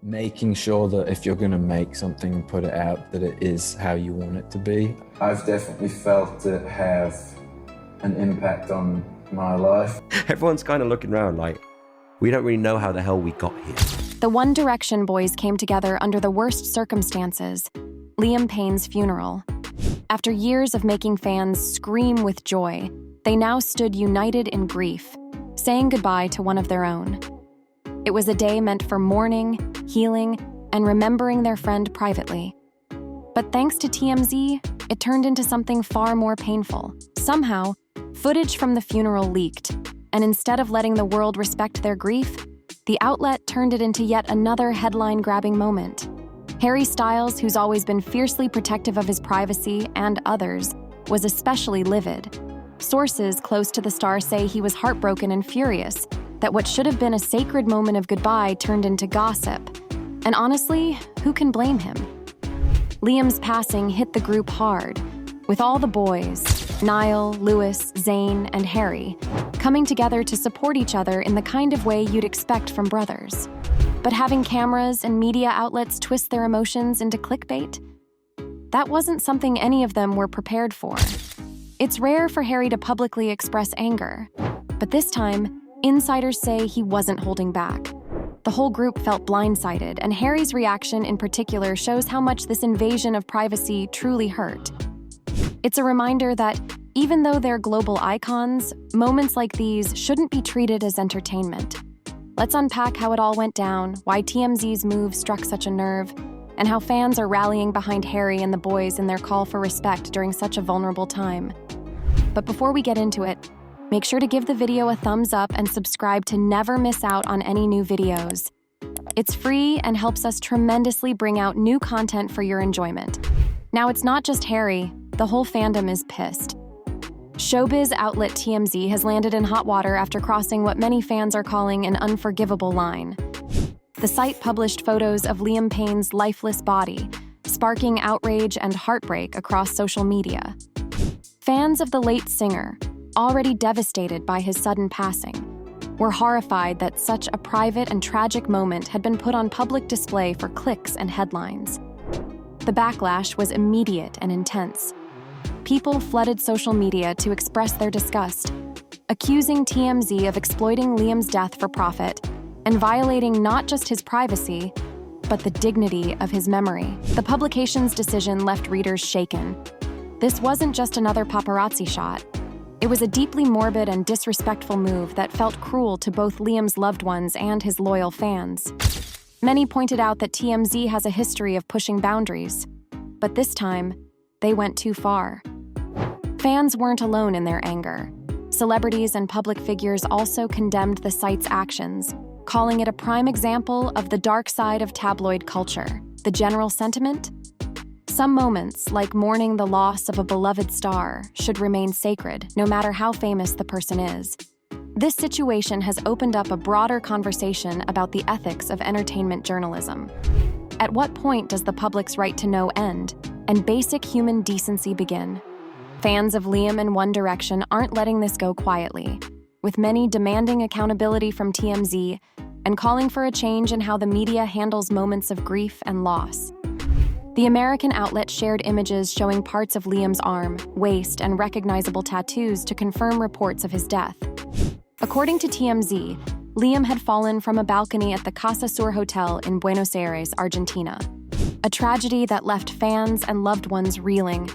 Making sure that if you're going to make something and put it out, that it is how you want it to be. I've definitely felt it have an impact on my life. Everyone's kind of looking around like, we don't really know how the hell we got here. The One Direction boys came together under the worst circumstances, Liam Payne's funeral. After years of making fans scream with joy, they now stood united in grief, saying goodbye to one of their own. It was a day meant for mourning, healing, and remembering their friend privately. But thanks to TMZ, it turned into something far more painful. Somehow, footage from the funeral leaked, and instead of letting the world respect their grief, the outlet turned it into yet another headline-grabbing moment. Harry Styles, who's always been fiercely protective of his privacy and others, was especially livid. Sources close to the star say he was heartbroken and furious that what should have been a sacred moment of goodbye turned into gossip. And honestly, who can blame him? Liam's passing hit the group hard, with all the boys, Niall, Lewis, Zayn, and Harry, coming together to support each other in the kind of way you'd expect from brothers. But having cameras and media outlets twist their emotions into clickbait? That wasn't something any of them were prepared for. It's rare for Harry to publicly express anger, but this time, insiders say he wasn't holding back. The whole group felt blindsided, and Harry's reaction in particular shows how much this invasion of privacy truly hurt. It's a reminder that, even though they're global icons, moments like these shouldn't be treated as entertainment. Let's unpack how it all went down, why TMZ's move struck such a nerve, and how fans are rallying behind Harry and the boys in their call for respect during such a vulnerable time. But before we get into it, make sure to give the video a thumbs up and subscribe to never miss out on any new videos. It's free and helps us tremendously bring out new content for your enjoyment. Now, it's not just Harry, the whole fandom is pissed. Showbiz outlet TMZ has landed in hot water after crossing what many fans are calling an unforgivable line. The site published photos of Liam Payne's lifeless body, sparking outrage and heartbreak across social media. Fans of the late singer, already devastated by his sudden passing, were horrified that such a private and tragic moment had been put on public display for clicks and headlines. The backlash was immediate and intense. People flooded social media to express their disgust, accusing TMZ of exploiting Liam's death for profit and violating not just his privacy, but the dignity of his memory. The publication's decision left readers shaken. This wasn't just another paparazzi shot. It was a deeply morbid and disrespectful move that felt cruel to both Liam's loved ones and his loyal fans. Many pointed out that TMZ has a history of pushing boundaries, but this time, they went too far. Fans weren't alone in their anger. Celebrities and public figures also condemned the site's actions, calling it a prime example of the dark side of tabloid culture. The general sentiment? Some moments, like mourning the loss of a beloved star, should remain sacred, no matter how famous the person is. This situation has opened up a broader conversation about the ethics of entertainment journalism. At what point does the public's right to know end, and basic human decency begin? Fans of Liam and One Direction aren't letting this go quietly, with many demanding accountability from TMZ and calling for a change in how the media handles moments of grief and loss. The American outlet shared images showing parts of Liam's arm, waist, and recognizable tattoos to confirm reports of his death. According to TMZ, Liam had fallen from a balcony at the Casa Sur Hotel in Buenos Aires, Argentina. A tragedy that left fans and loved ones reeling.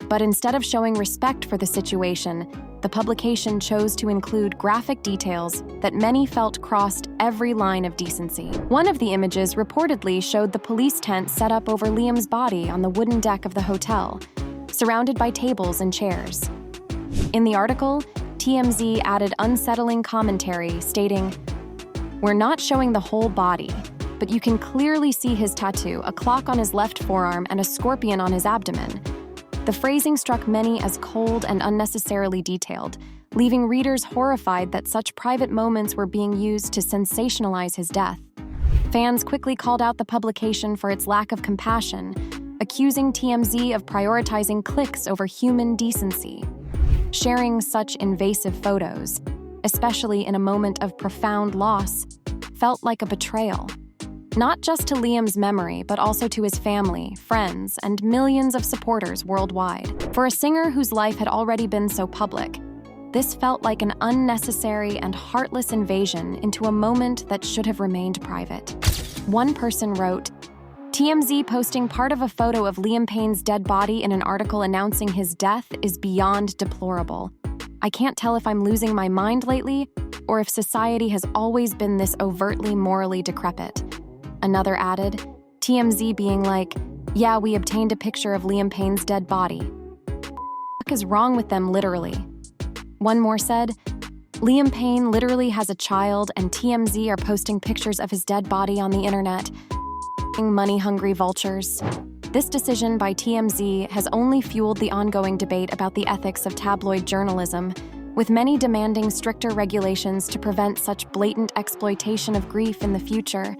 But instead of showing respect for the situation, the publication chose to include graphic details that many felt crossed every line of decency. One of the images reportedly showed the police tent set up over Liam's body on the wooden deck of the hotel, surrounded by tables and chairs. In the article, TMZ added unsettling commentary stating, "We're not showing the whole body, but you can clearly see his tattoo, a clock on his left forearm and a scorpion on his abdomen." The phrasing struck many as cold and unnecessarily detailed, leaving readers horrified that such private moments were being used to sensationalize his death. Fans quickly called out the publication for its lack of compassion, accusing TMZ of prioritizing clicks over human decency. Sharing such invasive photos, especially in a moment of profound loss, felt like a betrayal. Not just to Liam's memory, but also to his family, friends, and millions of supporters worldwide. For a singer whose life had already been so public, this felt like an unnecessary and heartless invasion into a moment that should have remained private. One person wrote, "TMZ posting part of a photo of Liam Payne's dead body in an article announcing his death is beyond deplorable. I can't tell if I'm losing my mind lately or if society has always been this overtly morally decrepit." Another added, TMZ being like, "Yeah, we obtained a picture of Liam Payne's dead body. What is wrong with them, literally?" One more said, "Liam Payne literally has a child and TMZ are posting pictures of his dead body on the internet. Money-hungry vultures." This decision by TMZ has only fueled the ongoing debate about the ethics of tabloid journalism, with many demanding stricter regulations to prevent such blatant exploitation of grief in the future.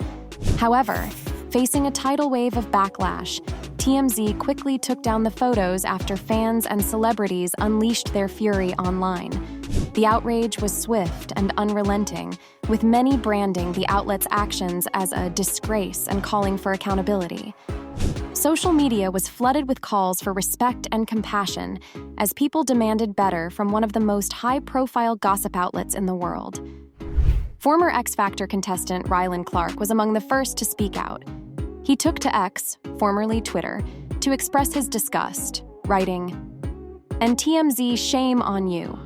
However, facing a tidal wave of backlash, TMZ quickly took down the photos after fans and celebrities unleashed their fury online. The outrage was swift and unrelenting, with many branding the outlet's actions as a disgrace and calling for accountability. Social media was flooded with calls for respect and compassion as people demanded better from one of the most high-profile gossip outlets in the world. Former X Factor contestant Rylan Clark was among the first to speak out. He took to X, formerly Twitter, to express his disgust, writing, "And TMZ, shame on you.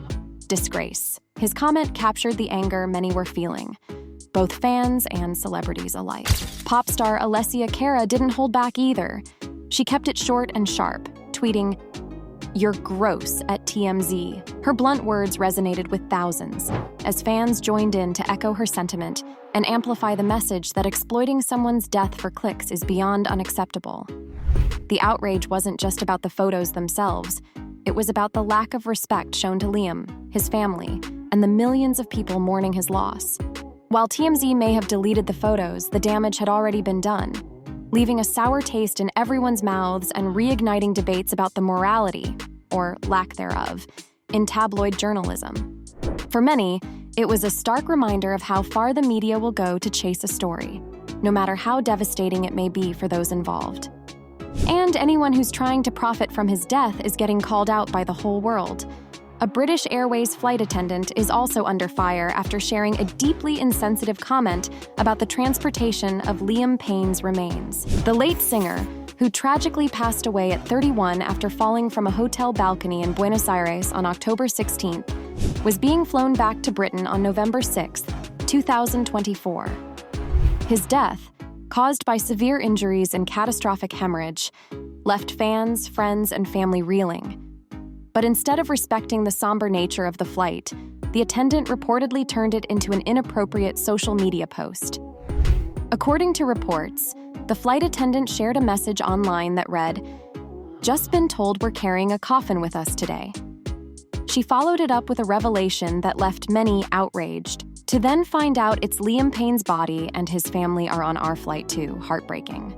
Disgrace." His comment captured the anger many were feeling, both fans and celebrities alike. Pop star Alessia Cara didn't hold back either. She kept it short and sharp, tweeting, "You're gross at TMZ." Her blunt words resonated with thousands, as fans joined in to echo her sentiment and amplify the message that exploiting someone's death for clicks is beyond unacceptable. The outrage wasn't just about the photos themselves. It was about the lack of respect shown to Liam, his family, and the millions of people mourning his loss. While TMZ may have deleted the photos, the damage had already been done, leaving a sour taste in everyone's mouths and reigniting debates about the morality, or lack thereof, in tabloid journalism. For many, it was a stark reminder of how far the media will go to chase a story, no matter how devastating it may be for those involved. And anyone who's trying to profit from his death is getting called out by the whole world. A British Airways flight attendant is also under fire after sharing a deeply insensitive comment about the transportation of Liam Payne's remains. The late singer, who tragically passed away at 31 after falling from a hotel balcony in Buenos Aires on October 16th, was being flown back to Britain on November 6, 2024. His death, caused by severe injuries and catastrophic hemorrhage, left fans, friends, and family reeling. But instead of respecting the somber nature of the flight, the attendant reportedly turned it into an inappropriate social media post. According to reports, the flight attendant shared a message online that read, "Just been told we're carrying a coffin with us today." She followed it up with a revelation that left many outraged, to then find out it's Liam Payne's body and his family are on our flight too. Heartbreaking.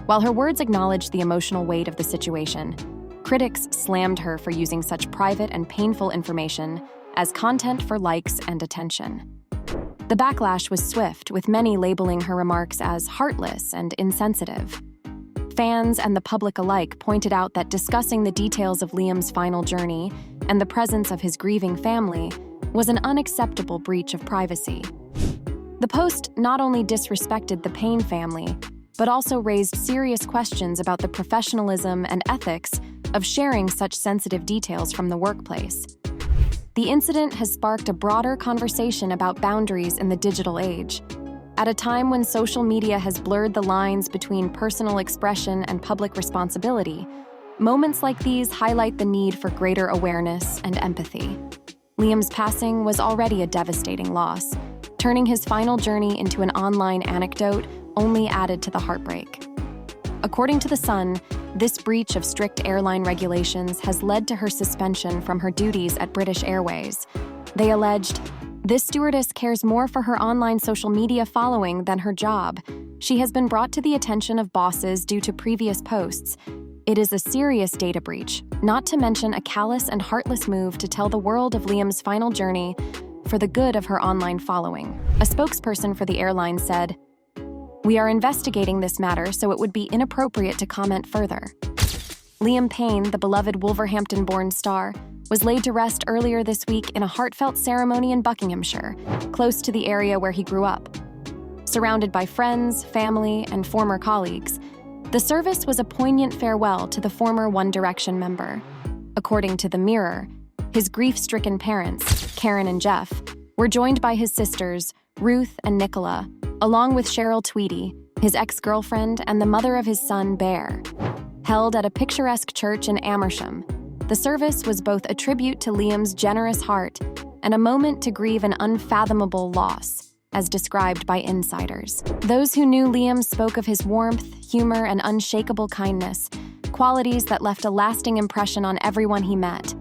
While her words acknowledged the emotional weight of the situation, critics slammed her for using such private and painful information as content for likes and attention. The backlash was swift, with many labeling her remarks as heartless and insensitive. Fans and the public alike pointed out that discussing the details of Liam's final journey and the presence of his grieving family was an unacceptable breach of privacy. The post not only disrespected the Payne family, but also raised serious questions about the professionalism and ethics of sharing such sensitive details from the workplace. The incident has sparked a broader conversation about boundaries in the digital age. At a time when social media has blurred the lines between personal expression and public responsibility, moments like these highlight the need for greater awareness and empathy. Liam's passing was already a devastating loss. Turning his final journey into an online anecdote only added to the heartbreak. According to The Sun, this breach of strict airline regulations has led to her suspension from her duties at British Airways. They alleged, "This stewardess cares more for her online social media following than her job. She has been brought to the attention of bosses due to previous posts. It is a serious data breach, not to mention a callous and heartless move to tell the world of Liam's final journey for the good of her online following." A spokesperson for the airline said, "We are investigating this matter, so it would be inappropriate to comment further." Liam Payne, the beloved Wolverhampton-born star, was laid to rest earlier this week in a heartfelt ceremony in Buckinghamshire, close to the area where he grew up. Surrounded by friends, family, and former colleagues, the service was a poignant farewell to the former One Direction member. According to The Mirror, his grief-stricken parents, Karen and Jeff, were joined by his sisters, Ruth and Nicola, along with Cheryl Tweedy, his ex-girlfriend and the mother of his son, Bear. Held at a picturesque church in Amersham, the service was both a tribute to Liam's generous heart and a moment to grieve an unfathomable loss, as described by insiders. Those who knew Liam spoke of his warmth, humor, and unshakable kindness, qualities that left a lasting impression on everyone he met.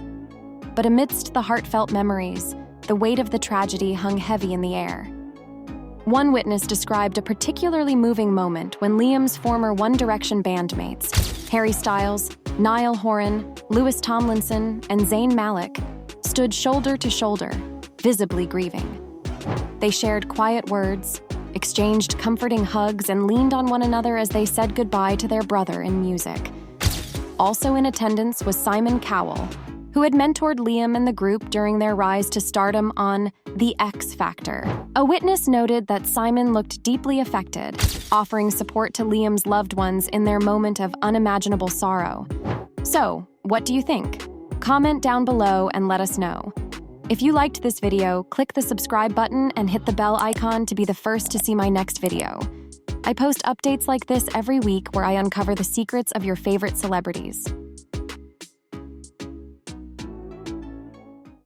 But amidst the heartfelt memories, the weight of the tragedy hung heavy in the air. One witness described a particularly moving moment when Liam's former One Direction bandmates, Harry Styles, Niall Horan, Louis Tomlinson, and Zayn Malik, stood shoulder to shoulder, visibly grieving. They shared quiet words, exchanged comforting hugs, and leaned on one another as they said goodbye to their brother in music. Also in attendance was Simon Cowell, who had mentored Liam and the group during their rise to stardom on The X Factor. A witness noted that Simon looked deeply affected, offering support to Liam's loved ones in their moment of unimaginable sorrow. So, what do you think? Comment down below and let us know. If you liked this video, click the subscribe button and hit the bell icon to be the first to see my next video. I post updates like this every week where I uncover the secrets of your favorite celebrities.